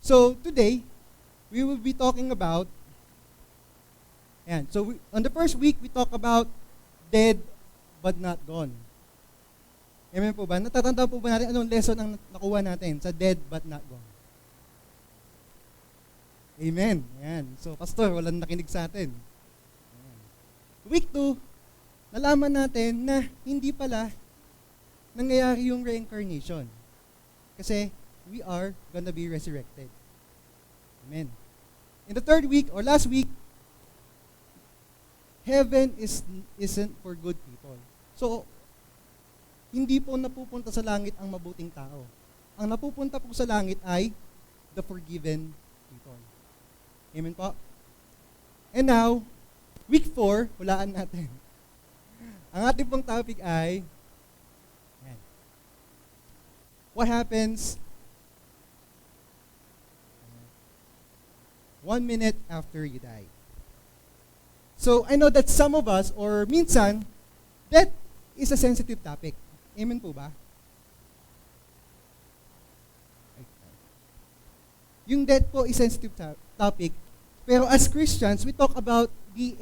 So today, we will be talking about, on the first week, we talk about dead but not gone. Amen po ba? Natatanda po ba natin anong lesson ang nakuha natin sa dead but not gone? Amen. Ayan. So, pastor, walang nakinig sa atin. Ayan. Week 2, nalaman natin na hindi pala nangyayari yung reincarnation. Kasi we are gonna be resurrected. Amen. In the third week, or last week, heaven isn't for good people. So, hindi po napupunta sa langit ang mabuting tao. Ang napupunta po sa langit ay the forgiven people. Amen po? And now, week 4, hulaan natin. Ang ating pong topic ay, what happens 1 minute after you die? So, I know that some of us, or minsan, death is a sensitive topic. Amen po ba? Yung death po is sensitive topic. Pero as Christians, we talk about the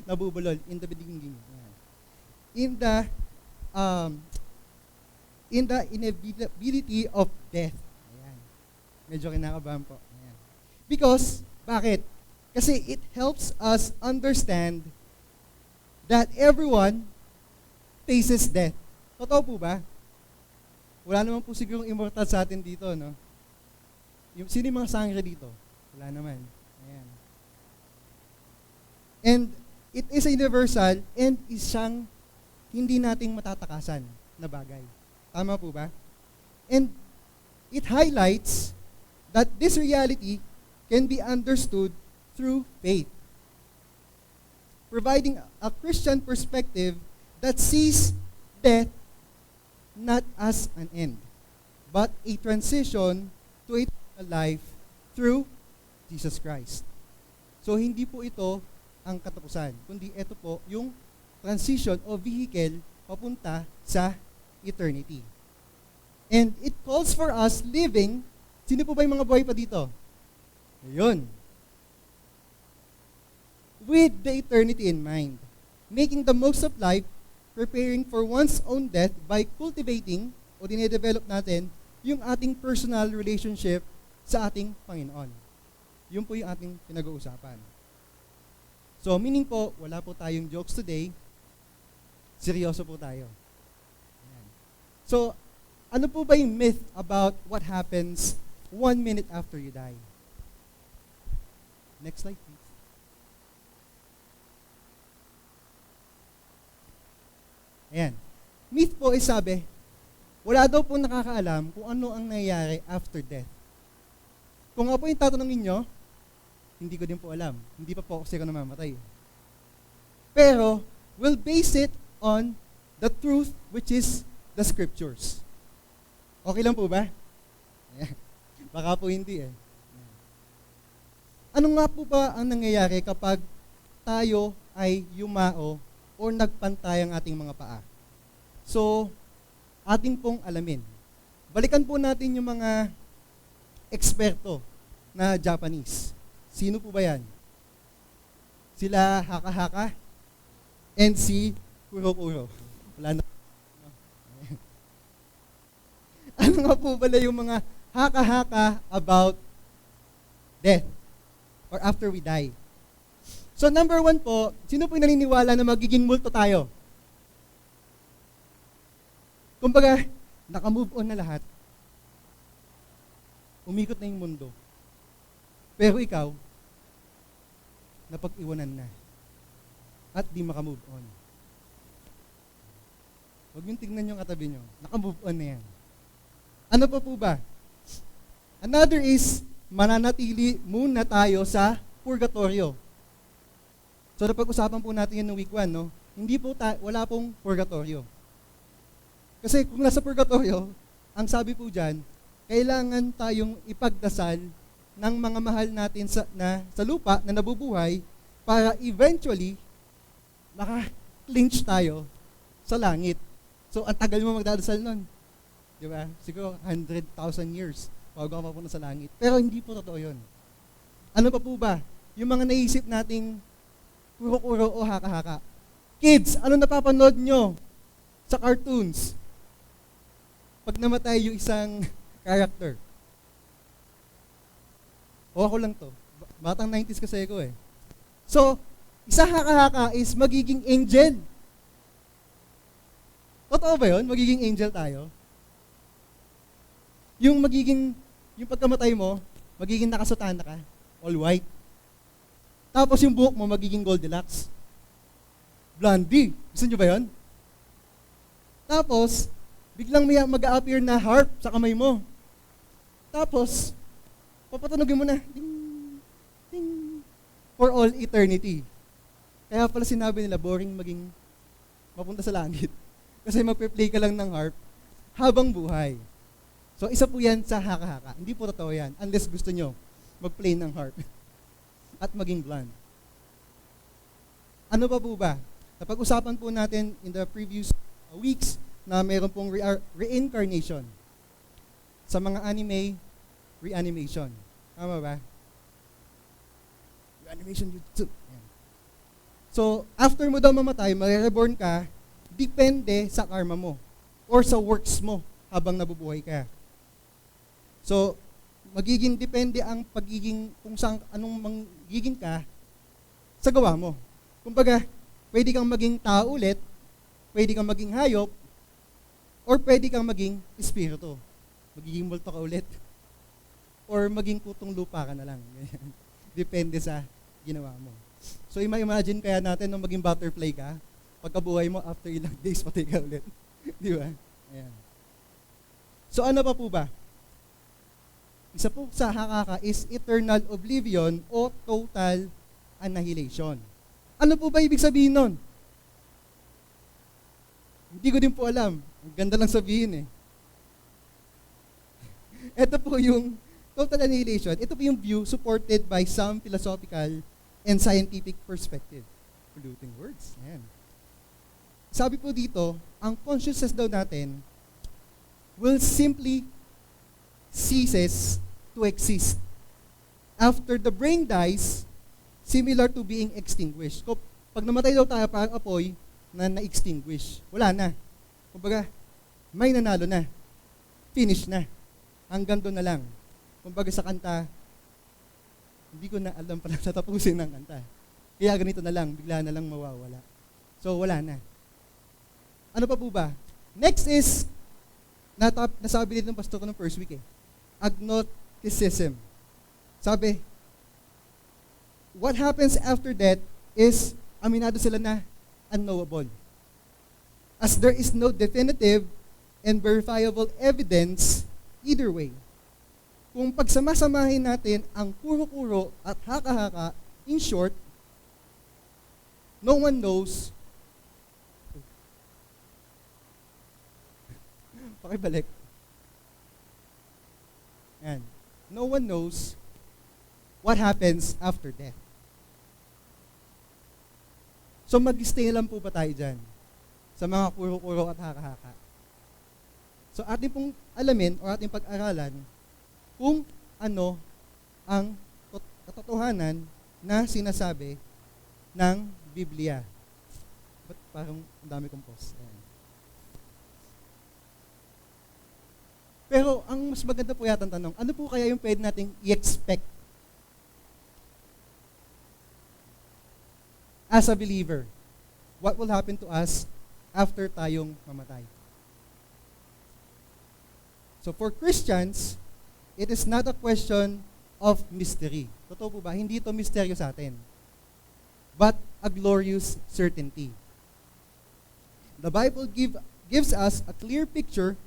nabubulol, in the beginning. In the inevitability of death. Ayan. Medyo kinakabahan po. Ayan. Because, bakit? Kasi it helps us understand that everyone faces death. Totoo po ba? Wala naman po sigurong immortal sa atin dito, no? Sino yung mga sangre dito? Wala naman. Ayan. And it is a universal and isang hindi nating matatakasan na bagay. Tama po ba? And it highlights that this reality can be understood through faith, providing a Christian perspective that sees death not as an end, but a transition to eternal life through Jesus Christ. So, hindi po ito ang katapusan, kundi ito po yung transition o vehicle papunta sa eternity. And it calls for us living, sino po ba yung mga buhay pa dito? Ayun. With the eternity in mind, making the most of life, preparing for one's own death by cultivating o dinedevelop natin yung ating personal relationship sa ating Panginoon. Yun po yung ating pinag-uusapan. So, meaning po, wala po tayong jokes today. Seryoso po tayo. Ayan. So, ano po ba yung myth about what happens 1 minute after you die? Next slide, please. Ayan. Myth po ay sabi, wala daw po nakakaalam kung ano ang nangyayari after death. Kung nga po yung tatanungin nyo, hindi ko din po alam. Hindi pa po kasi ako namamatay. Pero, we'll base it on the truth which is the scriptures. Okay lang po ba? Ayan. Baka po hindi eh. Ano nga po ba ang nangyayari kapag tayo ay yumao o nagpantay ang ating mga paa? So, ating pong alamin. Balikan po natin yung mga eksperto na Japanese. Sino po ba yan? Sila Haka-Haka and si Kuro-Kuro. Wala na. Ano nga po pala yung mga haka-haka about death or after we die? So number 1 po, sino po yung naniniwala na magiging multo tayo? Kumbaga, naka-move on na lahat. Umikot na yung mundo. Pero ikaw, napag-iwanan na. At di maka-move on. Huwag yung tingnan yung katabi nyo. Naka-move on na yan. Ano pa po ba? Another is, mananatili muna tayo sa purgatorio. So, napag-usapan po natin yan ng week 1, no? Hindi po, wala pong purgatorio. Kasi kung nasa purgatorio, ang sabi po dyan, kailangan tayong ipagdasal ng mga mahal natin sa lupa na nabubuhay para eventually maka-clinch tayo sa langit. So, ang tagal mo magdadasal nun. Di ba? Siguro 100,000 years bago ka mapunta sa langit. Pero hindi po totoo yun. Ano pa po ba? Yung mga naisip nating kuro-kuro o haka-haka. Kids, ano napapanood nyo sa cartoons? Pag namatay yung isang character. O ako lang to. Batang 90s kasi ako eh. So, isa haka-haka is magiging angel. Totoo ba yun? Magiging angel tayo? Yung pagkamatay mo, magiging nakasutana ka, all white. Tapos yung buhok mo, magiging Goldilocks. Blondie. Gusto nyo ba yun? Tapos, biglang may mag-a-appear na harp sa kamay mo. Tapos, papatunogin mo na, ding, ding, for all eternity. Kaya pala sinabi nila, boring maging mapunta sa langit. Kasi magpe-play ka lang ng harp habang buhay. So, isa po yan sa haka-haka. Hindi po totoo yan, unless gusto nyo mag-play ng harp at maging blonde. Ano pa po ba? Napag-usapan po natin in the previous weeks na mayroon pong reincarnation. Sa mga anime, reanimation. Tama ba? Reanimation YouTube. Yan. So, after mo daw mamatay, mag-reborn ka, depende sa karma mo or sa works mo habang nabubuhay ka. So, magiging depende ang pagiging, kung saan, anong magiging ka sa gawa mo. Kumbaga, pwede kang maging tao ulit, pwede kang maging hayop, or pwede kang maging espiritu. Magiging multo ka ulit. Or maging putong lupa ka na lang. Depende sa ginawa mo. So, imagine kaya natin nung maging butterfly ka, pagkabuhay mo, after ilang days, patay ka ulit. Di ba? Ayan. So, ano pa po ba? Isa po sa hakaka is eternal oblivion o total annihilation. Ano po ba ibig sabihin nun? Hindi ko din po alam. Ang ganda lang sabihin eh. Ito po yung total annihilation. Ito po yung view supported by some philosophical and scientific perspective. Polluting words. Ayan. Sabi po dito, ang consciousness daw natin will simply ceases to exist after the brain dies, similar to being extinguished. So, pag namatay daw tayo, parang apoy na na-extinguish. Wala na. Kumbaga, may nanalo na. Finish na. Hanggang doon na lang. Kumbaga sa kanta, hindi ko na alam pala tatapusin ng kanta. Kaya ganito na lang, bigla na lang mawawala. So, wala na. Ano pa po ba? Next is, nasabi din ng pastor ko ng first week agnosticism. Sabi, what happens after death is, aminado sila na unknowable. As there is no definitive and verifiable evidence either way. Kung pagsamasamahin natin ang kuro-kuro at haka-haka, in short, no one knows. Pakibalik. Yan. No one knows what happens after death. So mag-stay lang po pa tayo dyan sa mga kuro-kuro at haka-haka. So ating pong alamin o ating pag-aralan kung ano ang katotohanan na sinasabi ng Biblia. Ba't parang ang dami kong post? Ayan. Pero ang mas maganda po yata ang tanong, ano po kaya yung pwede nating i-expect as a believer? What will happen to us after tayong mamatay? So for Christians, it is not a question of mystery. Totoo po ba? Hindi ito misteryo sa atin. But a glorious certainty. The Bible gives us a clear picture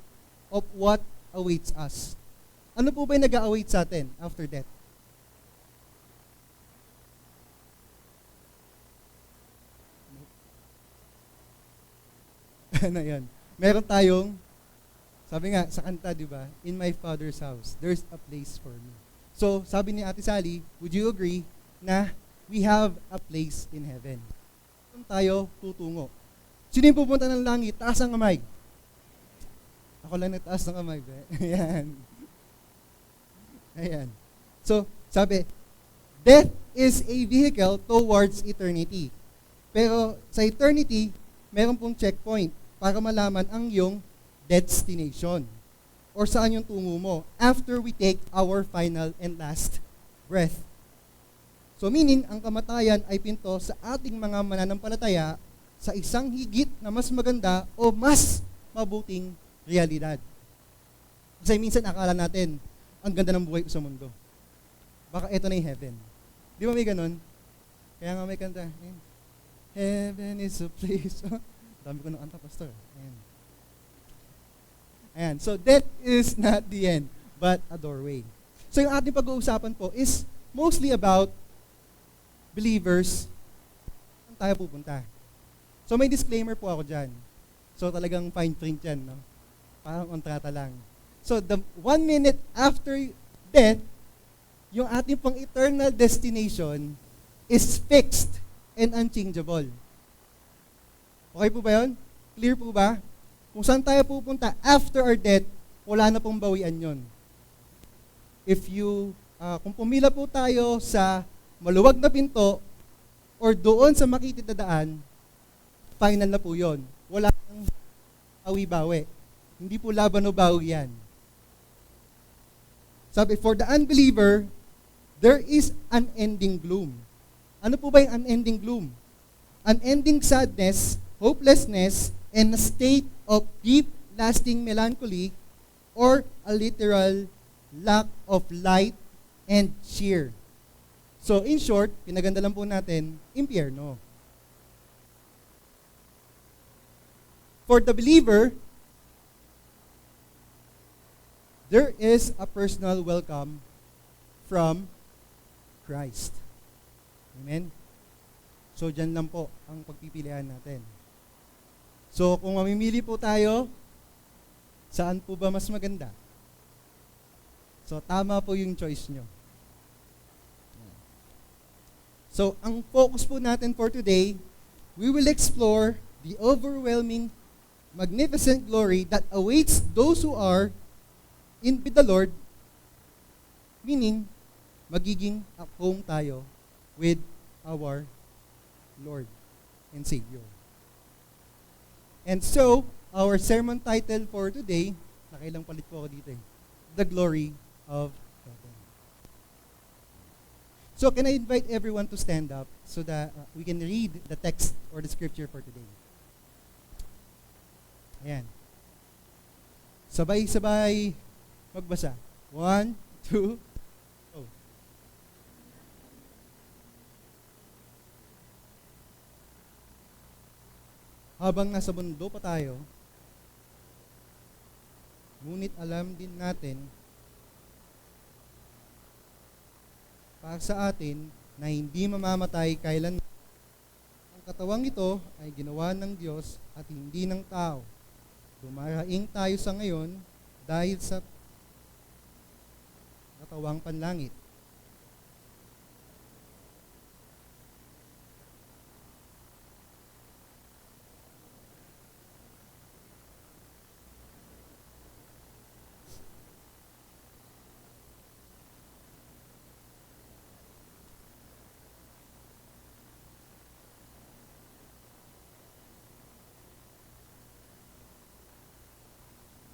of what awaits us. Ano po ba yung nag-a-await sa atin after death? Ano yan? Meron tayong, sabi nga sa kanta, di ba? In my Father's house, there's a place for me. So, sabi ni Ate Sally, would you agree na we have a place in heaven? Kung tayo tutungo. Sino yung pupunta ng langit? Taas ang kamay. Ako lang nagtaas ng kamay. Yan. Ayan. So, sabi, death is a vehicle towards eternity. Pero sa eternity, meron pong checkpoint para malaman ang iyong destination or saan yung tungo mo after we take our final and last breath. So meaning, ang kamatayan ay pinto sa ating mga mananampalataya sa isang higit na mas maganda o mas mabuting realidad. Kasi minsan akala natin, ang ganda ng buhay ko sa mundo. Baka ito na yung heaven. Di ba may ganun? Kaya nga may kanta, heaven is a place. Dami ko ng anta, pastor. Ayan. Ayan. So, death is not the end, but a doorway. So, yung ating pag-uusapan po is mostly about believers. Saan tayo pupunta? So, may disclaimer po ako dyan. So, talagang fine print yan, no? Parang kontrata lang. So, the 1 minute after death, yung ating pang eternal destination is fixed and unchangeable. Okay po ba yun? Clear po ba? Kung saan tayo pupunta after our death, wala na pong bawian yun. Kung pumila po tayo sa maluwag na pinto or doon sa makitid na daan, final na po yun. Wala nang awi-bawi. Hindi po laban o bawi yan. Sabi, for the unbeliever, there is unending gloom. Ano po ba yung unending gloom? Unending sadness, hopelessness, and a state of deep, lasting melancholy or a literal lack of light and cheer. So, in short, pinaganda lang po natin, impyerno. For the believer, there is a personal welcome from Christ. Amen? So, dyan lang po ang pagpipilian natin. So, kung mamimili po tayo, saan po ba mas maganda? So, tama po yung choice nyo. So, ang focus po natin for today, we will explore the overwhelming, magnificent glory that awaits those who are with the Lord, meaning, magiging at home tayo with our Lord and Savior. And so, our sermon title for today, nakailang palit po ako dito The Glory of Heaven. So, can I invite everyone to stand up so that we can read the text or the scripture for today? Ayan. Sabay-sabay magbasa. 1, 2, go. Habang nasa mundo pa tayo, ngunit alam din natin para sa atin na hindi mamamatay kailan. Ang katawang ito ay ginawa ng Diyos at hindi ng tao. Dumaraing tayo sa ngayon dahil sa katawang panlangit.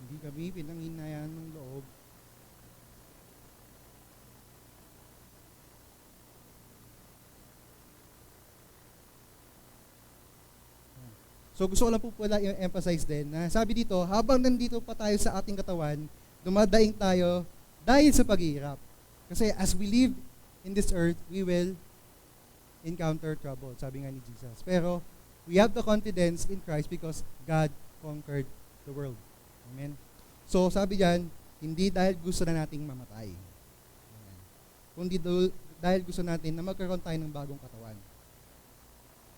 Hindi kami pinanghinayaan ng loob. So gusto ko lang po pala i-emphasize din na sabi dito, habang nandito pa tayo sa ating katawan, dumadaing tayo dahil sa paghihirap. Kasi as we live in this earth, we will encounter trouble, sabi nga ni Jesus. Pero we have the confidence in Christ because God conquered the world. Amen? So sabi diyan, hindi dahil gusto na nating mamatay. Amen. Kundi dahil gusto natin na magkaroon tayo ng bagong katawan.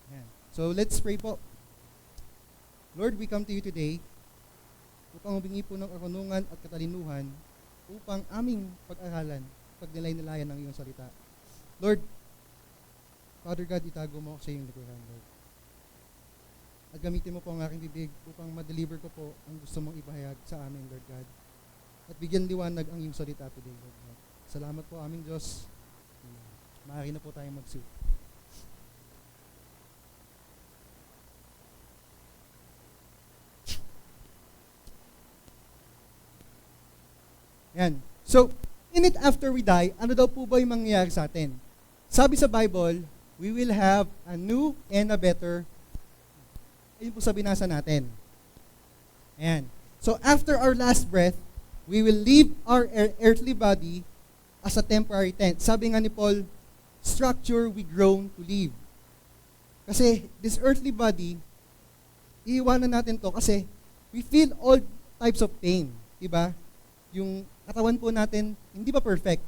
Amen. So let's pray po. Lord, we come to you today upang humingi po ng karunungan at katalinuhan upang aming pag-aralan, pagnilay-nilayan ng iyong salita. Lord, Father God, itago mo sa iyong likuran, Lord. At gamitin mo po ang aking bibig upang ma-deliver ko po ang gusto mong ipahayag sa amin, Lord God. At bigyan liwanag ang iyong salita today, Lord God. Salamat po aming Diyos. Maaari na po tayong mag-suit. Yan. So, in it after we die, ano daw po ba yung mangyayari sa atin? Sabi sa Bible, we will have a new and a better. Ayun po sa binasa natin. Ayan. So, after our last breath, we will leave our earthly body as a temporary tent. Sabi nga ni Paul, structure we grown to live. Kasi this earthly body, iiwanan natin to kasi we feel all types of pain. Diba? Yung katawan po natin, hindi pa perfect.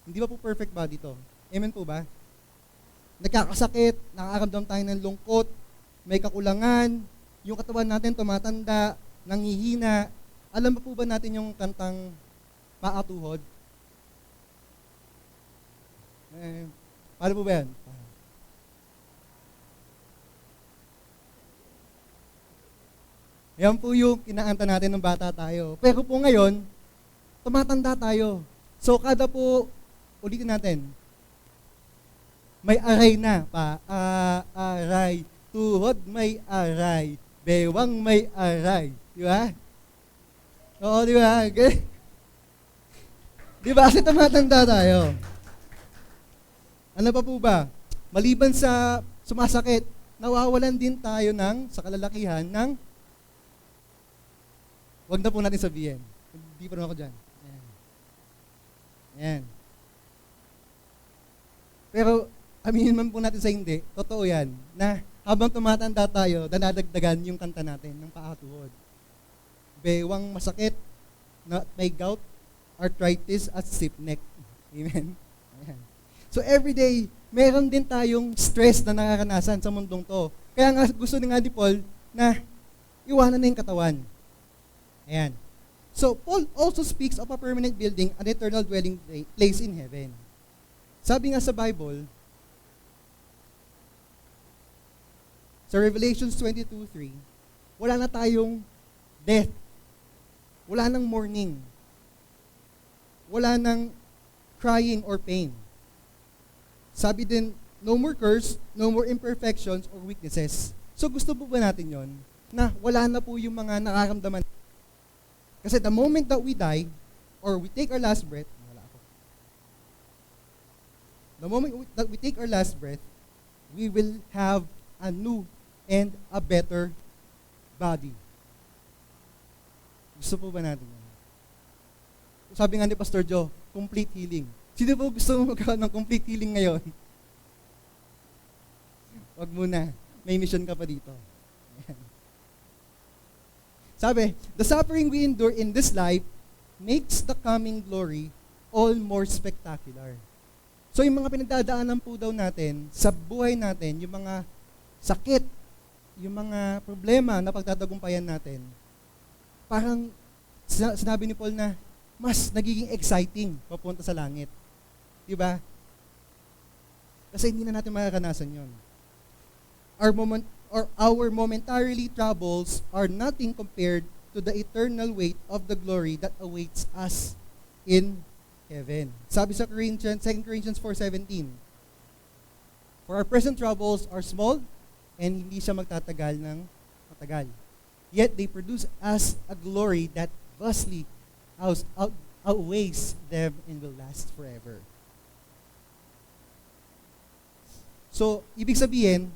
Hindi pa po perfect body to. Amen po ba? Nagkakasakit, nakakaramdam tayo ng lungkot, may kakulangan, yung katawan natin tumatanda, nanghihina. Alam ba po ba natin yung kantang Paatuhod? Paano po ba yan? Yan po yung kinaanta natin ng bata tayo. Pero po ngayon, tumatanda tayo. So kada po, ulitin natin, may aray na. Aray. Tuhod may aray. Bewang may aray. Di ba? Oo, di ba? Okay. Di ba? Kasi tumatanda tayo. Ano pa po ba? Maliban sa sumasakit, nawawalan din tayo sa kalalakihan ng wag na po natin sabihin. Hindi pa rin ako dyan. Ayan. Ayan. Pero, aminin man po natin sa hindi, totoo yan, na habang tumatanda tayo, dadagdagan yung kanta natin ng Paatuhod. Bewang masakit, na may gout, arthritis, at stiff neck. Amen? Ayan. So, every day, meron din tayong stress na nakakanasan sa mundong to. Kaya nga, gusto nga ni Paul na iwanan na yung katawan. Ayan. So, Paul also speaks of a permanent building, an eternal dwelling place in heaven. Sabi nga sa Bible, sa Revelations 22:3, wala na tayong death. Wala nang mourning. Wala nang crying or pain. Sabi din, no more curse, no more imperfections or weaknesses. So, gusto po ba natin yon na wala na po yung mga nakaramdaman? Kasi the moment that we die, or we take our last breath, the moment that we take our last breath, we will have a new and a better body. Gusto po ba natin yan? Sabi nga ni Pastor Joe, complete healing. Sino po gusto mo magkaroon ng complete healing ngayon? Wag muna. May mission ka pa dito. Sabi, the suffering we endure in this life makes the coming glory all more spectacular. So yung mga pinagdadaanan po daw natin sa buhay natin, yung mga sakit, yung mga problema na pagtatagumpayan natin, parang sinabi ni Paul na mas nagiging exciting papunta sa langit. Diba? Kasi hindi na natin makakanasan yon. Our momentarily troubles are nothing compared to the eternal weight of the glory that awaits us in heaven. Sabi sa 2 Corinthians 4:17, for our present troubles are small and hindi siya magtatagal ng matagal. Yet they produce us a glory that vastly outweighs them and will last forever. So, ibig sabihin,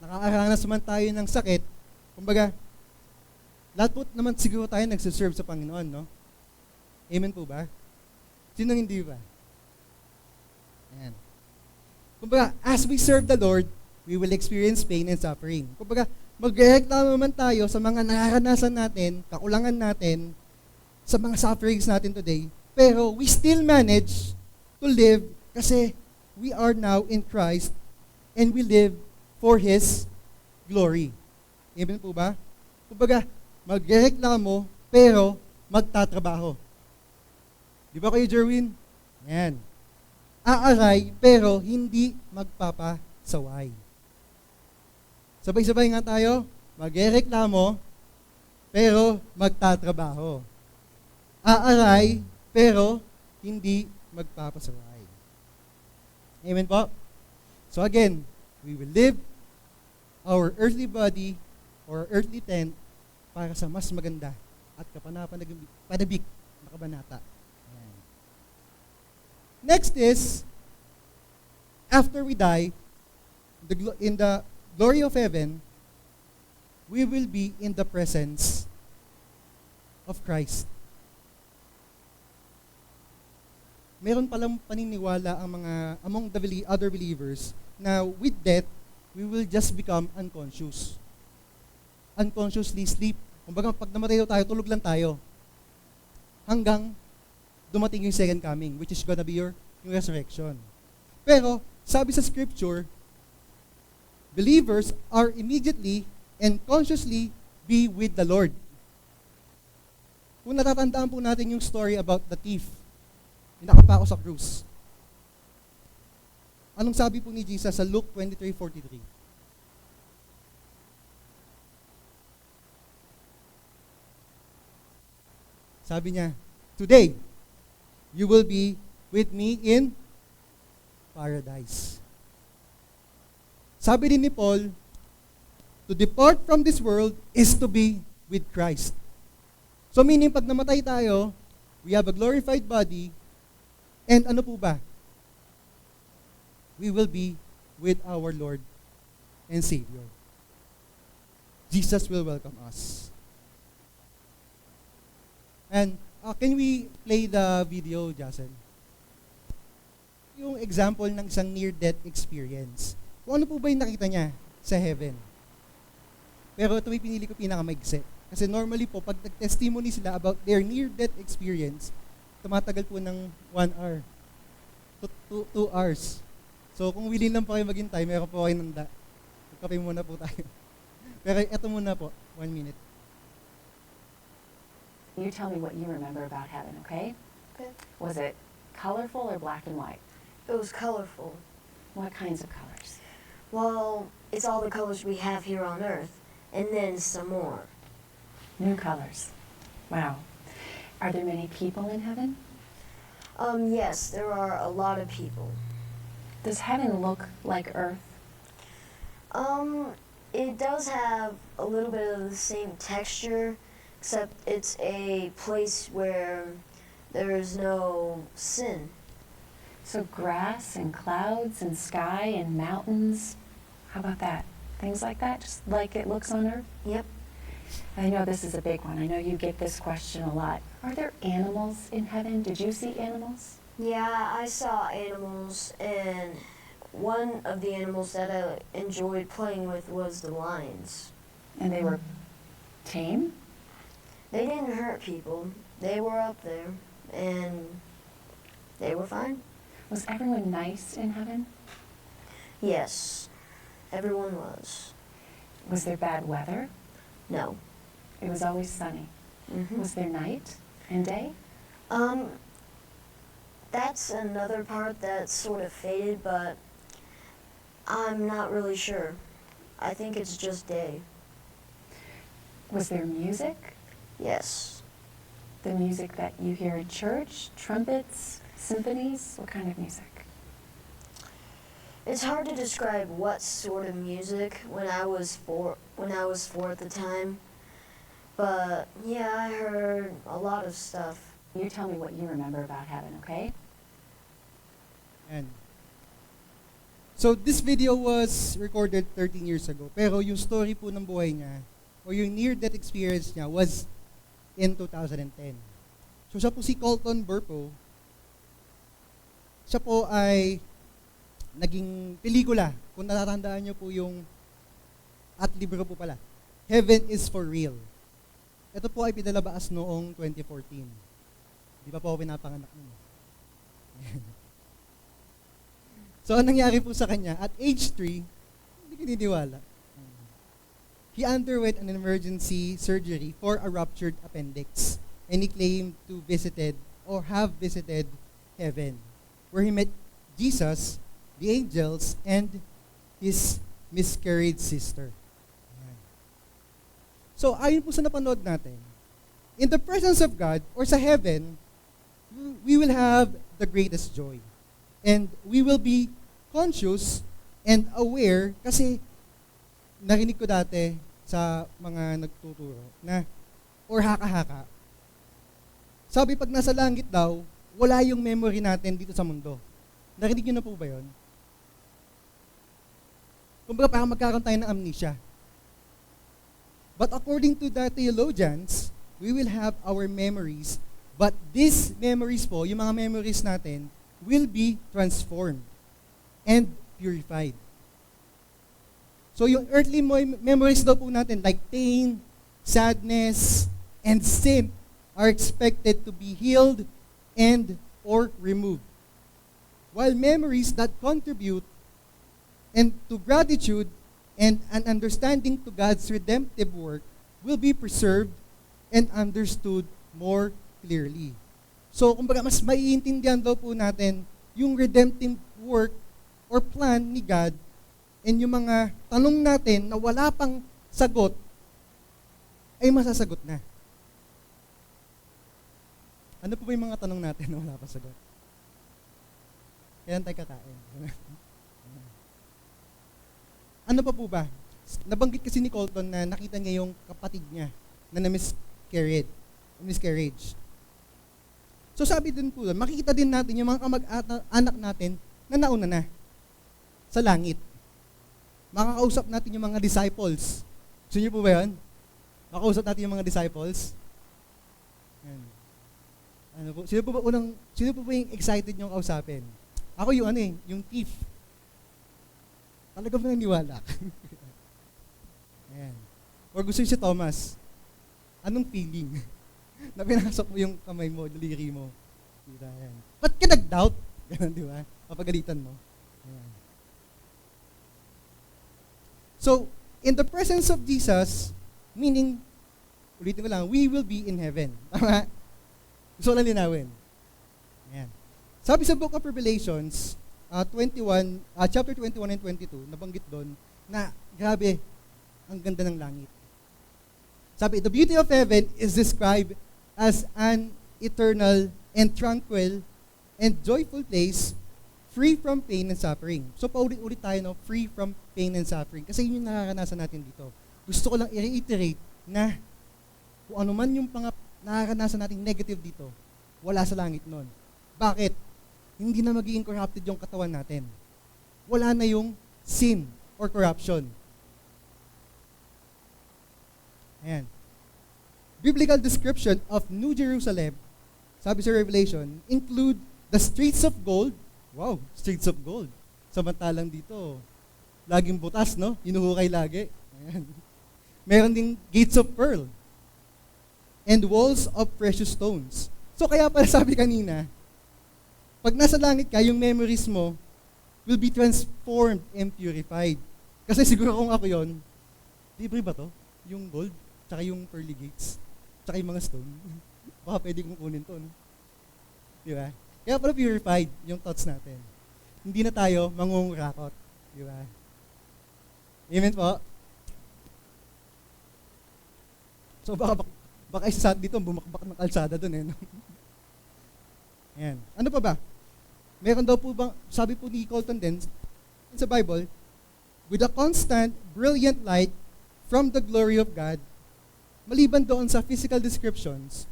nakakaranas naman tayo ng sakit. Kumbaga, lahat po naman siguro tayo nagsiserve sa Panginoon, no? Amen po ba? Sino hindi ba? Ayan. Kumbaga, as we serve the Lord, we will experience pain and suffering. Kumbaga, magreklamo naman tayo sa mga nakakanasan natin, kakulangan natin, sa mga sufferings natin today, pero we still manage to live kasi we are now in Christ and we live for His glory. Amen po ba? Kumbaga, magreklamo, pero magtatrabaho. Di ba kayo, Jerwin? Ayan. Aaray, pero hindi magpapasaway. Sabay-sabay nga tayo, magreklamo, pero magtatrabaho. Aaray, pero hindi magpapasaray. Amen po? So again, we will live our earthly body or earthly tent para sa mas maganda at kapanapanabik na kabanata. Ayan. Next is, after we die, in the glory of heaven, we will be in the presence of Christ. Meron palang paniniwala ang mga among the other believers na with death, we will just become unconscious. Unconsciously sleep. Kumbaga, pag namatay tayo, tulog lang tayo. Hanggang dumating yung second coming, which is gonna be yung resurrection. Pero, sabi sa scripture, believers are immediately and consciously be with the Lord. Kung natatandaan po natin yung story about the thief, yung nakapako sa krus. Anong sabi po ni Jesus sa Luke 23:43? Sabi niya, "Today, you will be with me in paradise." Sabi din ni Paul, to depart from this world is to be with Christ. So meaning, pag namatay tayo, we have a glorified body, and ano po ba? We will be with our Lord and Savior. Jesus will welcome us. And can we play the video, Jason? Yung example ng isang near-death experience. Kung ano po ba yung nakita niya sa heaven? Pero ito may pinili ko pinakamaigsi. Kasi normally po, pag nag-testimony sila about their near-death experience, tumatagal po ng 1 hour to 2 hours. So kung willing lang po kayo maghintay, meron po kayo nanda. Magkape muna po tayo. Pero ito muna po, 1 minute. You tell me what you remember about heaven, okay? Okay. Was it colorful or black and white? It was colorful. What kinds of colors? Well, it's all the colors we have here on Earth, and then some more. New colors. Wow. Are there many people in heaven? Yes, there are a lot of people. Does heaven look like Earth? It does have a little bit of the same texture, except it's a place where there is no sin. So grass and clouds and sky and mountains. How about that? Things like that, just like it looks on Earth? Yep. I know this is a big one. I know you get this question a lot. Are there animals in heaven? Did you see animals? Yeah, I saw animals, and one of the animals that I enjoyed playing with was the lions. And they were tame? They didn't hurt people. They were up there, and they were fine. Was everyone nice in heaven? Yes, everyone was. Was there bad weather? No. It was always sunny. Mm-hmm. Was there night and day? That's another part that's sort of faded, but I'm not really sure. I think it's just day. Was there music? Yes. The music that you hear in church? Trumpets? Symphonies? What kind of music? It's hard to describe what sort of music when I was four at the time. But yeah, I heard a lot of stuff. You tell me what you remember about heaven, okay? And so this video was recorded 13 years ago. Pero yung story po ng buhay niya or yung near-death experience niya was in 2010. So siya po si Colton Burpo. Siya po ay naging pelikula. Kung natatandaan niyo po yung at libro po pala. Heaven is for Real. Ito po ay pinalabas noong 2014. Di pa po ako pinapanganak nun. So, anong nangyari po sa kanya? At age 3, hindi kininiwala. He underwent an emergency surgery for a ruptured appendix. And he claimed to have visited heaven, where he met Jesus, the angels, and his miscarried sister. So, ayon po sa napanood natin, in the presence of God, or sa heaven, we will have the greatest joy. And we will be conscious and aware kasi narinig ko dati sa mga nagtuturo na or haka-haka. Sabi pag nasa langit daw, wala yung memory natin dito sa mundo. Narinig niyo na po ba yun? Kumbaga parang magkaroon tayo ng amnesia. But according to the theologians, we will have our memories, but these memories po, yung mga memories natin, will be transformed and purified. So yung earthly memories daw po natin, like pain, sadness, and sin, are expected to be healed and or removed. While memories that contribute and to gratitude and an understanding to God's redemptive work will be preserved and understood more clearly. So, kumbaga, mas maiintindihan daw po natin yung redemptive work or plan ni God and yung mga tanong natin na wala pang sagot ay masasagot na. Ano po ba yung mga tanong natin na wala pang sagot? Kailan tayo kakain? Ano pa po ba? Nabanggit kasi ni Colton na nakita niya yung kapatid niya na miscarriage. So sabi din po doon, makikita din natin yung mga kamag-anak natin na nauna na sa langit. Makakausap natin yung mga disciples. Gusto niyo po ba yun? Makakausap natin yung mga disciples. Yan. Ano po? Sino po ba yung excited niyong kausapin? Ako yung yung thief. Talaga ba naniwala? Ayan. Or gusto niyo si Thomas. Anong feeling? Na pinasok mo yung kamay mo, daliri mo. Diba? Ayan. Ba't ka nag-doubt? Ganun, di ba? Papagalitan mo. Ayan. So, in the presence of Jesus, meaning, ulitin ko lang, we will be in heaven. Tama? Gusto ko lang linawin. Ayan. Sabi sa Book of Revelations, chapter 21 and 22, nabanggit doon, na grabe, ang ganda ng langit. Sabi, the beauty of heaven is described as an eternal and tranquil and joyful place free from pain and suffering. So, paulit-ulit tayo, no? Free from pain and suffering. Kasi yun yung nakakanasan natin dito. Gusto ko lang i-reiterate na kung ano man yung nakakanasan nating negative dito, wala sa langit nun. Bakit? Hindi na magiging corrupted yung katawan natin. Wala na yung sin or corruption. Ayan. Biblical description of New Jerusalem, sabi sa Revelation, include the streets of gold. Wow, streets of gold. Samantalang dito, laging butas, no? Hinuhukay lagi. Ayan. Meron ding gates of pearl and walls of precious stones. So kaya pala sabi kanina, pag nasa langit ka, yung memories mo will be transformed and purified. Kasi siguro kung ako yon, libre ba to? Yung gold, tsaka yung pearly gates, tsaka yung mga stone. Baka pwede kong kunin to, no? Di ba? Kaya pala purified yung thoughts natin. Hindi na tayo mangungurakot. Di ba? Amen po? So baka isa dito, bumakbak ng kalsada doon eh. No? Ayan. Ano pa ba? Meron daw po bang, sabi po ni Colton din, sa Bible, with a constant, brilliant light from the glory of God, maliban doon sa physical descriptions,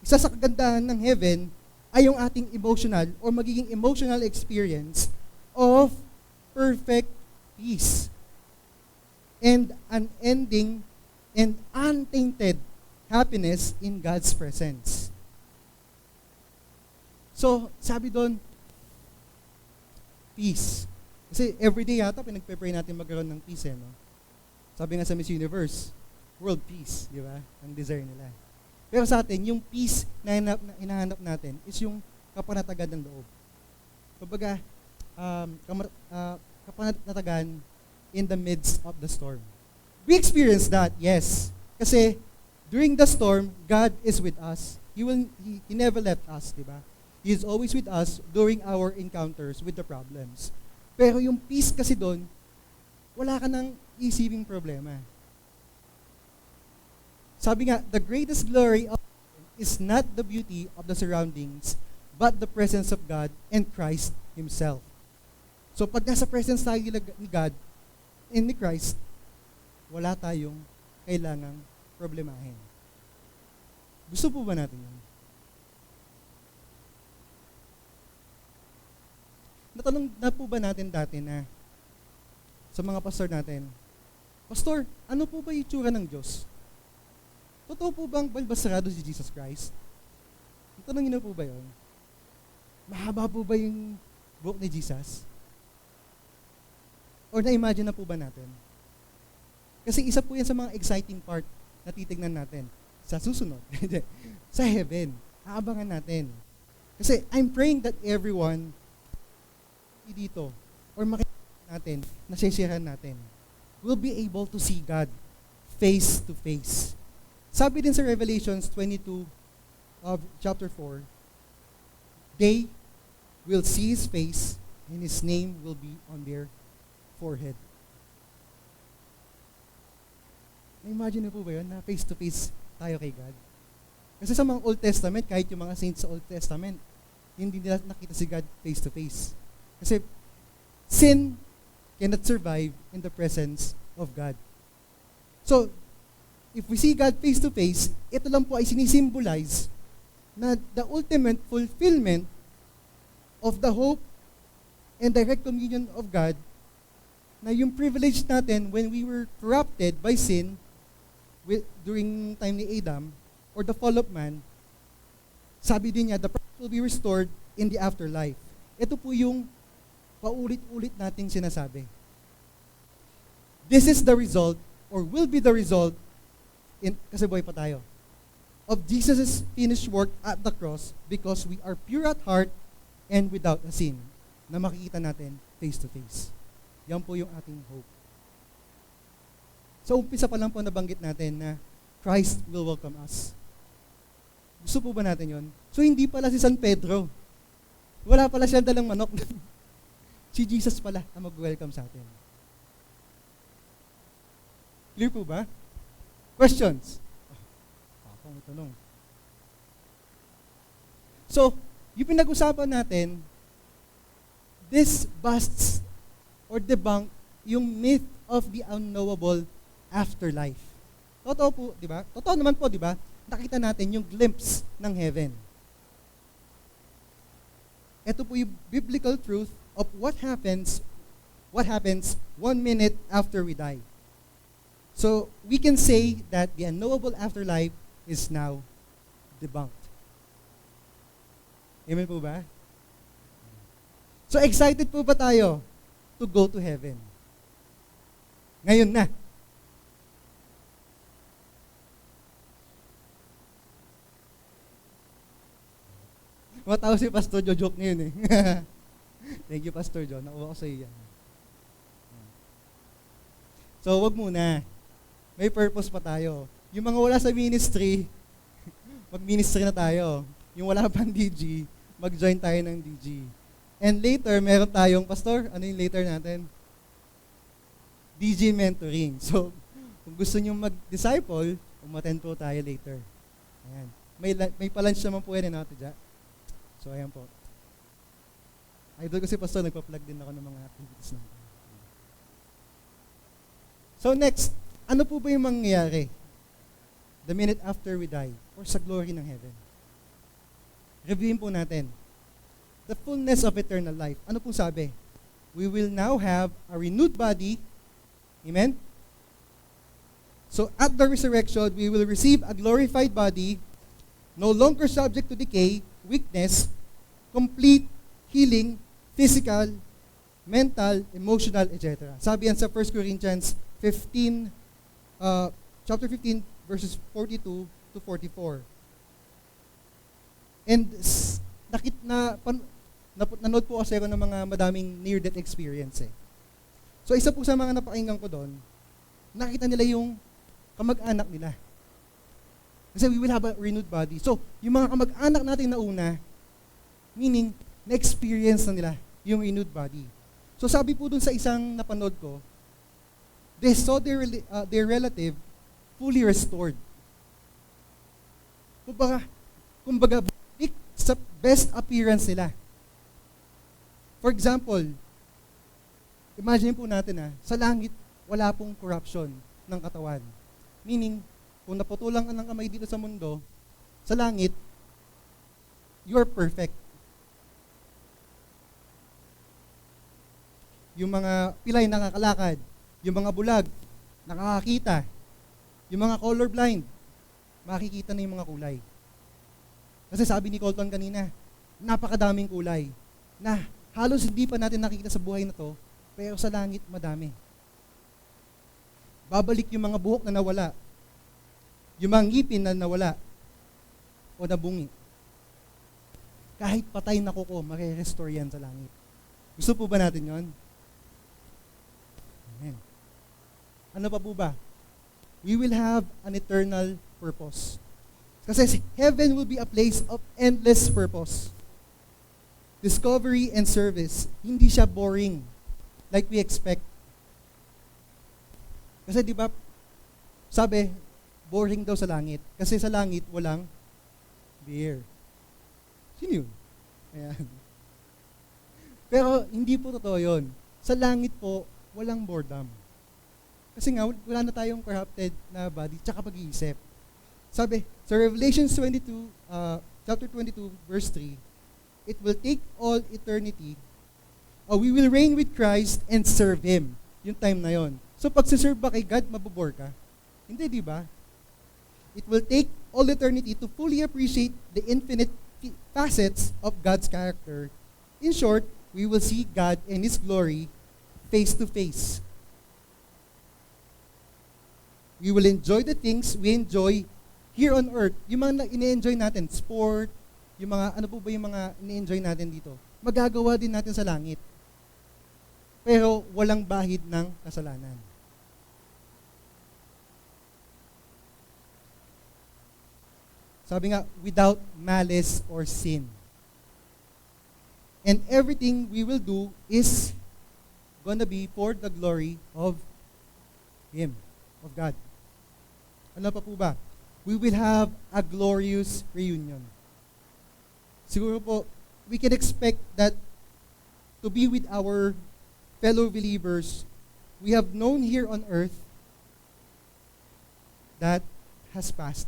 isa sa kagandahan ng heaven ay yung ating emotional or magiging emotional experience of perfect peace and unending and untainted happiness in God's presence. So, sabi doon, peace. Kasi everyday yata, pinagpe-pray natin magkaroon ng peace, eh, no? Sabi nga sa Miss Universe, world peace, di ba? Ang desire nila. Pero sa atin, yung peace na hinahanap natin is yung kapanatagan ng loob. Kumbaga, kapanatagan in the midst of the storm. We experience that, yes. Kasi during the storm, God is with us. He never left us, di ba? He is always with us during our encounters with the problems. Pero yung peace kasi doon, wala ka nang isiping problema. Sabi nga, the greatest glory of is not the beauty of the surroundings, but the presence of God and Christ Himself. So pag nasa presence tayo ni God and ni Christ, wala tayong kailangang problemahin. Gusto po ba natin yun? Natanong na po ba natin dati na sa mga pastor natin, Pastor, ano po ba yung itsura ng Diyos? Totoo po bang balbasarado si Jesus Christ? Tanongin na po ba yun? Mahaba po ba yung buhok ni Jesus? Or na-imagine na po ba natin? Kasi isa po yan sa mga exciting part na titignan natin sa susunod. Sa heaven. Aabangan natin. Kasi I'm praying that everyone dito or makikita natin, nasisiyahan natin, will be able to see God face to face. Sabi din sa Revelations 22 of chapter 4, they will see His face and His name will be on their forehead. Na-imagine na po ba yun na face to face tayo kay God? Kasi sa mga Old Testament, kahit yung mga saints sa Old Testament, hindi nila nakita si God face to face. Kasi sin cannot survive in the presence of God. So, if we see God face to face, ito lang po ay sinisimbolize na the ultimate fulfillment of the hope and direct communion of God, na yung privilege natin when we were corrupted by sin during time ni Adam or the fall of man, sabi din niya, the person will be restored in the afterlife. Ito po yung paulit-ulit nating sinasabi. This is the result or will be the result kasi buhay pa tayo, of Jesus' finished work at the cross because we are pure at heart and without a sin na makikita natin face to face. Yan po yung ating hope. So umpisa pa lang po nabanggit natin na Christ will welcome us. Gusto po ba natin yon? So hindi pala si San Pedro. Wala pala siya dalang manok. Si Jesus pala ang mag-welcome sa atin. Clear po ba? Questions? Ako may tanong. So, yung pinag-usapan natin, this busts or debunk yung myth of the unknowable afterlife. Totoo po, di ba? Totoo naman po, di ba? Nakita natin yung glimpse ng heaven. Ito po yung biblical truth of what happens 1 minute after we die. So, we can say that the unknowable afterlife is now debunked. Amen po ba? So, excited po ba tayo to go to heaven? Ngayon na. Matawa si Pastor Jo, joke ngayon eh. Thank you, Pastor John. Nakuha ko sa iyo yan. So, wag muna. May purpose pa tayo. Yung mga wala sa ministry, mag-ministry na tayo. Yung wala pang DG, mag-join tayo ng DG. And later, meron tayong, Pastor, ano yung later natin? DG mentoring. So, kung gusto nyo mag-disciple, umattend po tayo later. Ayan. May pa-lunch naman po yan, Ate Ja. So, ayan po. Idol ko si Pastor, nagpa-plug din ako ng mga activities natin. So next, ano po ba yung mangyayari the minute after we die or sa glory ng heaven? Reviewin po natin. The fullness of eternal life. Ano po sabi? We will now have a renewed body. Amen? So at the resurrection, we will receive a glorified body, no longer subject to decay, weakness, complete healing, physical, mental, emotional, etc. Sabi yan sa 1 Corinthians 15, chapter 15, verses 42 to 44. And nanood po kasi ako ng mga madaming near-death experience eh. So isa po sa mga napakinggan ko doon, nakita nila yung kamag-anak nila. Kasi we will have a renewed body. So, yung mga kamag-anak natin na una, meaning, na-experience na nila yung renewed body. So sabi po dun sa isang napanood ko, they saw their relative fully restored. Kumbaga, balik sa best appearance nila. For example, imagine po natin sa langit, wala pong corruption ng katawan. Meaning, kung naputulang ka ng kamay dito sa mundo, sa langit, you're perfect. Yung mga pilay nakakalakad, yung mga bulag, nakakakita, yung mga colorblind, makikita na yung mga kulay. Kasi sabi ni Colton kanina, napakadaming kulay na halos hindi pa natin nakikita sa buhay na to, pero sa langit madami. Babalik yung mga buhok na nawala, yung mga ngipin na nawala, o nabungi. Kahit patay na kuko, makirestore yan sa langit. Gusto po ba natin yon? Amen. Ano pa po ba? We will have an eternal purpose. Kasi heaven will be a place of endless purpose. Discovery and service. Hindi siya boring like we expect. Kasi di ba, sabi, boring daw sa langit. Kasi sa langit, walang beer. Sino yun? Ayan. Pero hindi po totoo yun. Sa langit po, walang boredom. Kasi nga, wala na tayong corrupted na body tsaka pag-iisip. Sabi, sa Revelation 22, chapter 22, verse 3, it will take all eternity, we will reign with Christ and serve Him. Yung time na yon. So pag serve ba kay God, mabobore ka? Hindi, di ba? It will take all eternity to fully appreciate the infinite facets of God's character. In short, we will see God and His glory face to face. We will enjoy the things we enjoy here on earth. Yung mga ine-enjoy natin, sport, yung mga, ano po ba yung mga ine-enjoy natin dito? Magagawa din natin sa langit. Pero walang bahid ng kasalanan. Sabi nga, without malice or sin. And everything we will do is gonna be for the glory of Him, of God. Ano pa po ba? We will have a glorious reunion. Siguro po, we can expect that to be with our fellow believers we have known here on earth that has passed.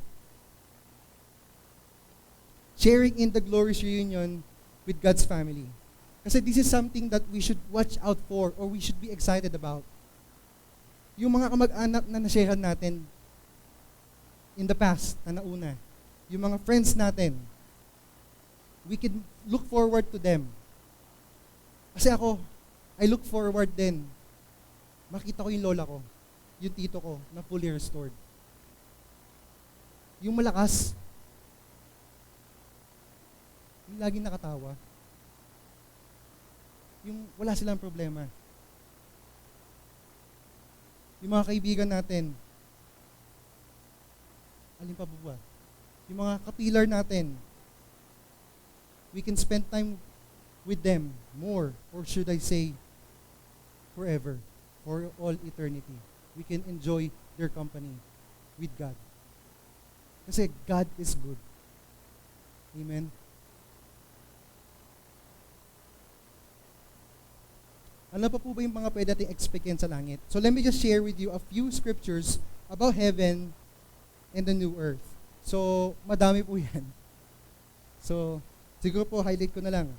Sharing in the glorious reunion with God's family. Kasi this is something that we should watch out for or we should be excited about. Yung mga kamag-anak na nasharehan natin in the past, na nauna, yung mga friends natin, we can look forward to them. Kasi ako, I look forward din. Makita ko yung lola ko, yung tito ko, na fully restored. Yung malakas, yung laging nakatawa, yung wala silang problema. Yung mga kaibigan natin, alin pa ba? Yung mga kapilar natin, we can spend time with them more, or should I say, forever, for all eternity. We can enjoy their company with God. Kasi God is good. Amen? Ano pa po ba yung mga pwede nating expectin sa langit? So let me just share with you a few scriptures about heaven and the new earth. So, madami po yan. So, siguro po, highlight ko na lang.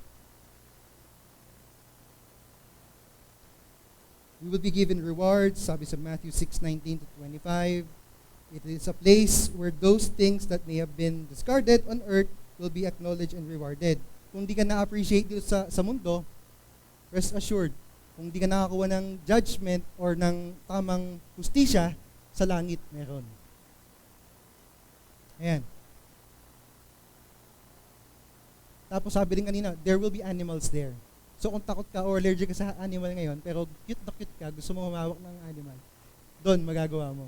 We will be given rewards, sabi sa Matthew 6:19 to 25. It is a place where those things that may have been discarded on earth will be acknowledged and rewarded. Kung di ka na-appreciate dito sa mundo, rest assured, kung di ka nakakuha ng judgment or ng tamang hustisya, sa langit meron. Ayan. Tapos sabi rin kanina, there will be animals there. So kung takot ka or allergic ka sa animal ngayon, pero cute na cute ka, gusto mo humawak ng animal, doon magagawa mo.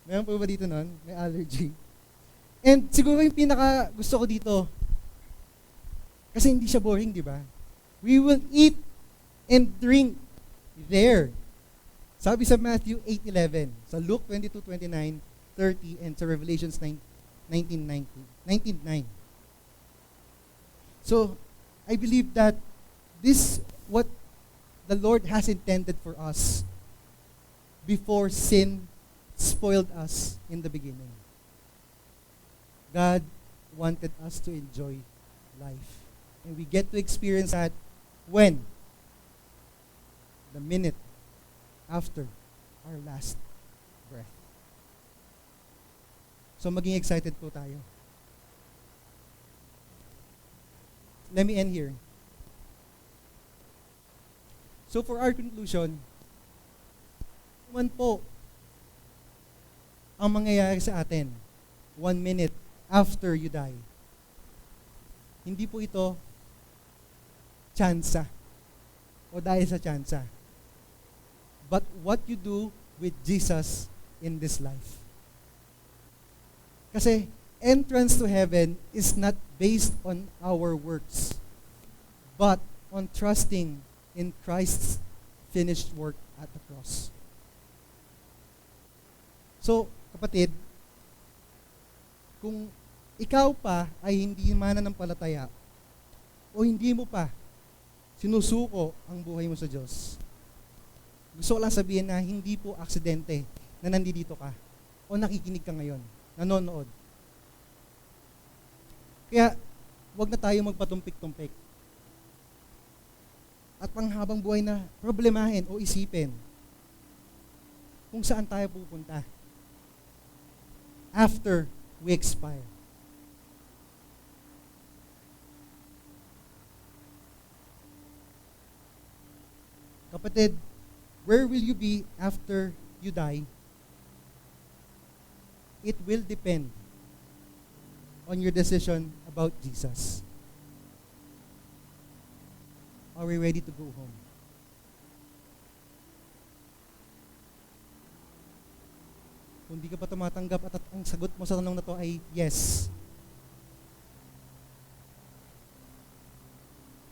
Meron po ba dito nun? May allergy. And siguro yung pinaka gusto ko dito, kasi hindi siya boring, di ba? We will eat and drink there. Sabi sa Matthew 8:11, sa Luke 22:29, 30, and sa Revelations 19:9. So, I believe that this what the Lord has intended for us before sin spoiled us in the beginning. God wanted us to enjoy life. And we get to experience that when? The minute after our last breath. So maging excited po tayo. Let me end here. So for our conclusion, man po ang mangyayari sa atin 1 minute after you die. Hindi po ito tsansa o dahil sa tsansa. But what you do with Jesus in this life. Kasi entrance to heaven is not based on our works, but on trusting in Christ's finished work at the cross. So, kapatid, kung ikaw pa ay hindi mananampalataya o hindi mo pa sinusuko ang buhay mo sa Diyos, gusto ko lang sabihin na hindi po aksidente na nandito ka o nakikinig ka ngayon, nanonood. Kaya, wag na tayo magpatumpik-tumpik at panghabang buhay na problemahin o isipin kung saan tayo pupunta after we expire. Kapatid, where will you be after you die? It will depend on your decision about Jesus. Are we ready to go home? Kung di ka pa tumatanggap at ang sagot mo sa tanong na to ay yes.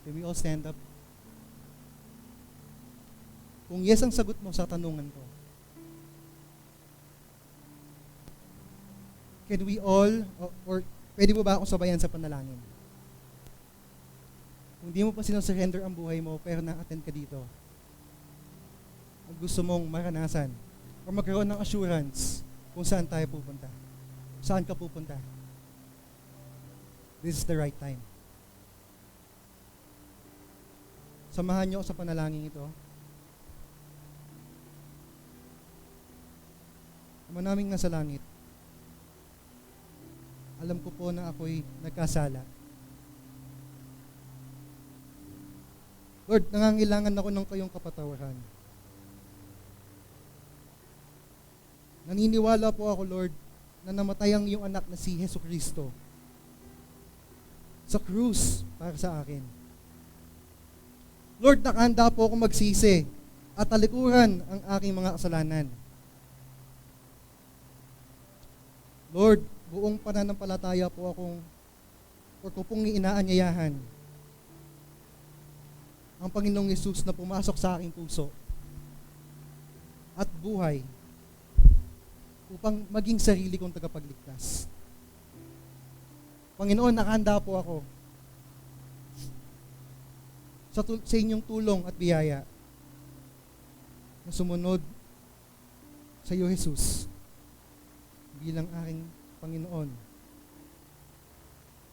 Can we all stand up? Kung yes ang sagot mo sa tanungan ko, can we all, or pwede mo ba akong sabayan sa panalangin? Kung di mo pa sinusurrender ang buhay mo, pero na-attend ka dito, at gusto mong maranasan, or magkaroon ng assurance kung saan tayo pupunta. Saan ka pupunta? This is the right time. Samahan niyo ako sa panalangin ito. Ama naming nasa langit, alam ko po na ako'y nagkasala. Lord, nangangailangan ako ng kayong kapatawaran. Naniniwala po ako, Lord, na namatay ang iyong anak na si Hesus Kristo sa krus para sa akin. Lord, nakahanda po ako magsisi at talikuran ang aking mga kasalanan. Lord, buong pananampalataya po akong ko pong inaanyayahan ang Panginoong Hesus na pumasok sa aking puso at buhay upang maging sarili kong tagapagligtas. Panginoon, nakahanda po ako sa inyong tulong at biyaya na sumunod sa iyo, Jesus, bilang aking Panginoon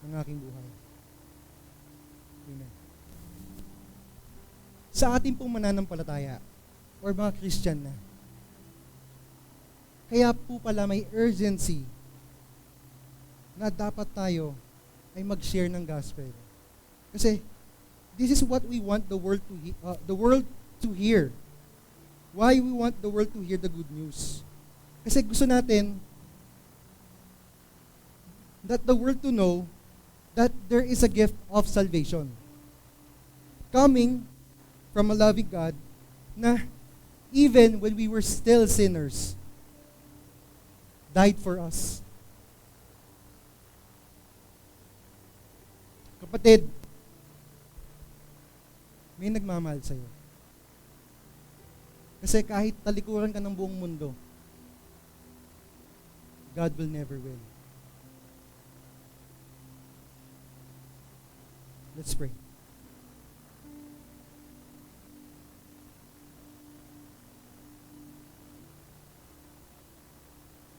ng aking buhay. Amen. Sa ating pong mananampalataya or mga Christian na, kaya po pala may urgency na dapat tayo ay mag-share ng gospel. Kasi this is what we want the world to hear. Why we want the world to hear the good news? Kasi gusto natin that the world to know that there is a gift of salvation coming from a loving God na even when we were still sinners, died for us. Kapatid, may nagmamahal sa'yo. Kasi kahit talikuran ka ng buong mundo, God will never win. Let's pray.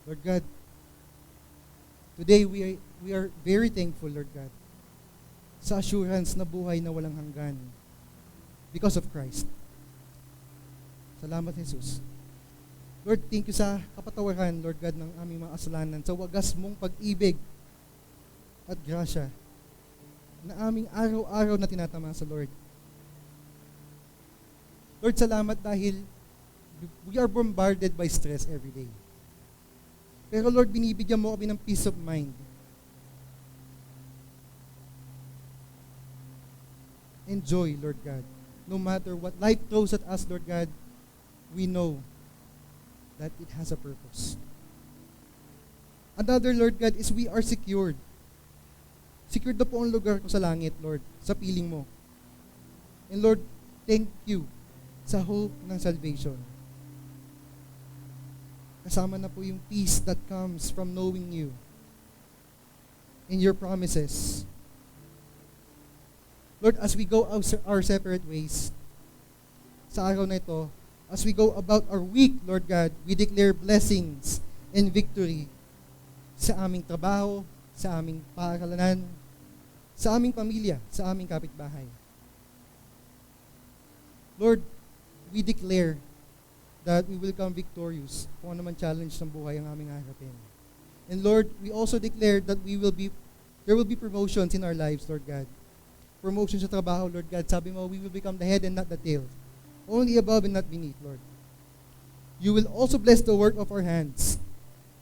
Lord God, today we are very thankful, Lord God, sa assurance na buhay na walang hanggan because of Christ. Salamat, Jesus. Lord, thank you sa kapatawaran, Lord God, ng aming mga kasalanan, sa wagas mong pag-ibig at grasya na aming araw-araw na tinatamasa, Lord. Lord, salamat dahil we are bombarded by stress every day. Pero Lord, binibigyan mo kami ng peace of mind. Enjoy, Lord God. No matter what life throws at us, Lord God, we know that it has a purpose. Another, Lord God, is we are secured. Secured na po ang lugar ko sa langit, Lord, sa piling mo. And Lord, thank you sa hope ng salvation. Kasama na po yung peace that comes from knowing you in your promises. Lord, as we go our separate ways, sa araw na ito, as we go about our week, Lord God, we declare blessings and victory sa aming trabaho, sa aming paaralan, sa aming pamilya, sa aming kapitbahay. Lord, we declare that we will come victorious kung ano man challenge ng buhay ang aming harapin. And Lord, we also declare that there will be promotions in our lives, Lord God. Promotion sa trabaho, Lord God. Sabi mo, we will become the head and not the tail. Only above and not beneath, Lord. You will also bless the work of our hands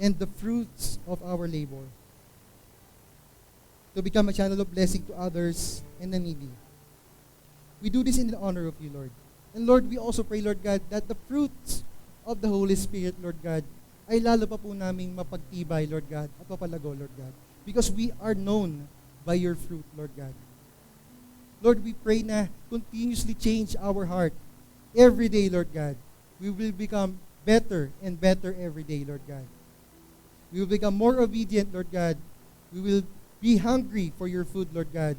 and the fruits of our labor to become a channel of blessing to others and the needy. We do this in the honor of you, Lord. And Lord, we also pray, Lord God, that the fruits of the Holy Spirit, Lord God, ay lalo pa po naming mapagtibay, Lord God, at mapalago, Lord God. Because we are known by your fruit, Lord God. Lord, we pray na continuously change our heart every day, Lord God. We will become better and better every day, Lord God. We will become more obedient, Lord God. We will be hungry for your food, Lord God.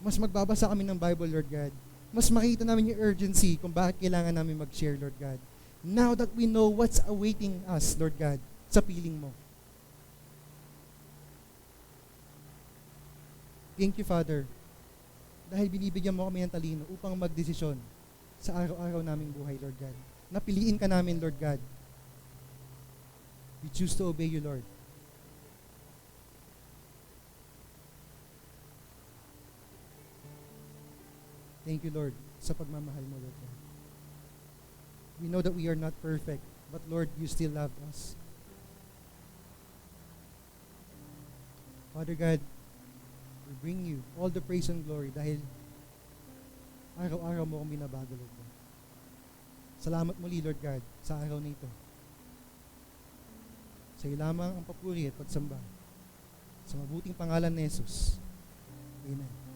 Mas magbabasa kami ng Bible, Lord God. Mas makita namin yung urgency kung bakit kailangan namin mag-share, Lord God. Now that we know what's awaiting us, Lord God, sa piling mo. Thank you, Father, dahil binibigyan mo kami ng talino upang magdesisyon sa araw-araw naming buhay, Lord God. Napiliin ka namin, Lord God. We choose to obey you, Lord. Thank you, Lord, sa pagmamahal mo, Lord God. We know that we are not perfect, but Lord, you still love us. Father God, we bring you all the praise and glory dahil araw-araw mo akong binabago, Lord God. Salamat muli, Lord God, sa araw na ito. Sa iyo lamang ang papuri at pagsamba. Sa mabuting pangalan ni Jesus. Amen.